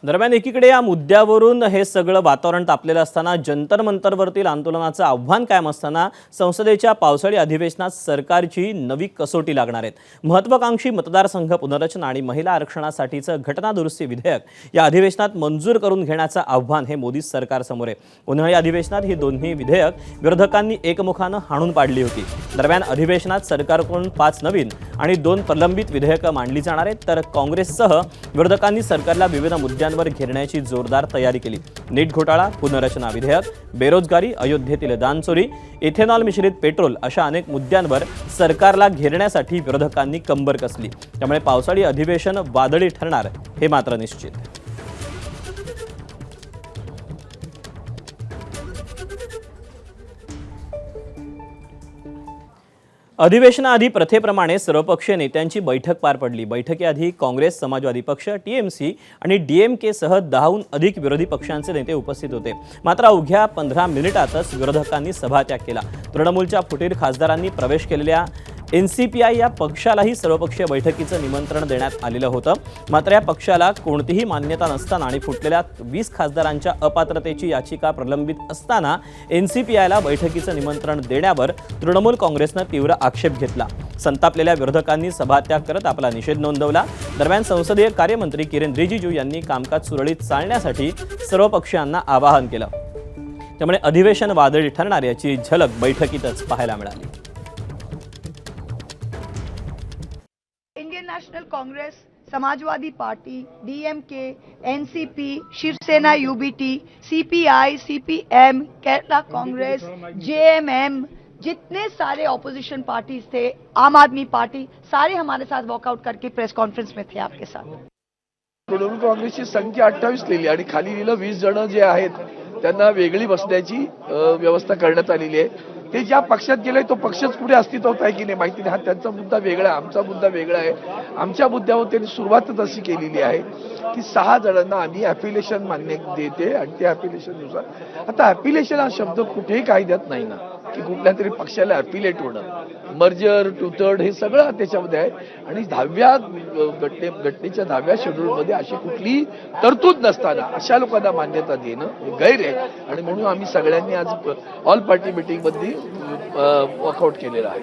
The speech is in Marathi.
दरम्यान एकीकडे या मुद्द्यावरून हे सगळं वातावरण तापलेलं असताना जंतर मंतरवरतील आंदोलनाचं आव्हान कायम असताना संसदेच्या पावसाळी अधिवेशनात सरकारची नवी कसोटी लागणार आहेत। महत्त्वाकांक्षी मतदारसंघ पुनर्रचना आणि महिला आरक्षणासाठीचं घटना दुरुस्ती विधेयक या अधिवेशनात मंजूर करून घेण्याचं आव्हान हे मोदी सरकारसमोर आहे। उन्हाळी अधिवेशनात ही दोन्ही विधेयक विरोधकांनी एकमुखानं हाणून पाडली होती। दरम्यान अधिवेशनात सरकारकडून 5 नवीन आणि 2 प्रलंबित विधेयकं मांडली जाणार आहेत, तर काँग्रेससह विरोधकांनी सरकारला विविध मुद्द्यांवर घेरण्याची जोरदार तयारी केली। नीट घोटाळा, पुनर्रचना विधेयक, बेरोजगारी, अयोध्येतील दानचोरी, इथेनॉल मिश्रित पेट्रोल अशा अनेक मुद्द्यांवर सरकारला घेरण्यासाठी विरोधकांनी कंबर कसली। त्यामुळे पावसाळी अधिवेशन वादळी ठरणार हे मात्र निश्चित। अधिवेशनाआधी प्रथेप्रमाणे सर्वपक्षीय नेत्यांची बैठक पार पडली। बैठकीआधी काँग्रेस, समाजवादी पक्ष, टीएमसी आणि डीएमके सह 10हून अधिक विरोधी पक्षांचे नेते उपस्थित होते। मात्र अवघ्या 15 मिनिटातच विरोधकांनी सभात्याग केला। तृणमूलच्या फुटीर खासदारांनी प्रवेश केलेल्या एनसीपीआय या पक्षालाही सर्वपक्षीय बैठकीचं निमंत्रण देण्यात आलेलं होतं। मात्र या पक्षाला कोणतीही मान्यता नसताना आणि फुटलेल्या 20 खासदारांच्या अपात्रतेची याचिका प्रलंबित असताना एनसीपीआयला बैठकीचं निमंत्रण देण्यावर तृणमूल काँग्रेसनं तीव्र आक्षेप घेतला। संतापलेल्या विरोधकांनी सभात्याग करत आपला निषेध नोंदवला। दरम्यान संसदीय कार्यमंत्री किरेन रिजिजू यांनी कामकाज सुरळीत चालण्यासाठी सर्व पक्षांना आवाहन केलं। त्यामुळे अधिवेशन वादळी ठरणार याची झलक बैठकीतच पाहायला मिळाली। इंडियन नेशनल कांग्रेस, समाजवादी पार्टी, डीएमके, एनसीपी, शिवसेना यूबीटी, सीपीआई, सीपीएम, केरला कांग्रेस, जेएमएम, जितने सारे ऑपोजिशन पार्टीज थे, आम आदमी पार्टी, सारे हमारे साथ वॉकआउट करके प्रेस कॉन्फ्रेंस में थे आपके साथ। तृणमूल काँग्रेसची संख्या 28 लिहिली आणि खाली लिहिलं 20 जण जे आहेत त्यांना वेगळी बसण्याची व्यवस्था करण्यात आलेली आहे। ते ज्या पक्षात गेले तो पक्षच पुढे अस्तित्वात आहे की नाही माहिती नाही। हा त्यांचा मुद्दा वेगळा आहे, आमचा मुद्दा वेगळा आहे। आमच्या मुद्द्यावर त्यांनी सुरुवातच अशी केलेली आहे की 6 जणांना आम्ही ॲफिलिएशन मान्य देते आणि त्या ॲफिलिएशननुसार आता ॲफिलिएशन हा शब्द कुठेही कायद्यात नाही ना की कुठल्या तरी पक्षाला ॲफिलिएट होणं, मर्जर, टू थर्ड हे सगळं त्याच्यामध्ये आहे। आणि 10व्या घटनेच्या 10व्या शेड्यूलमध्ये अशी कुठली तरतूद नसताना अशा लोकांना मान्यता देणं गैर आहे। आणि म्हणून आम्ही सगळ्यांनी आज ऑल पार्टी मीटिंगमध्ये वॉकआउट केलेलं आहे।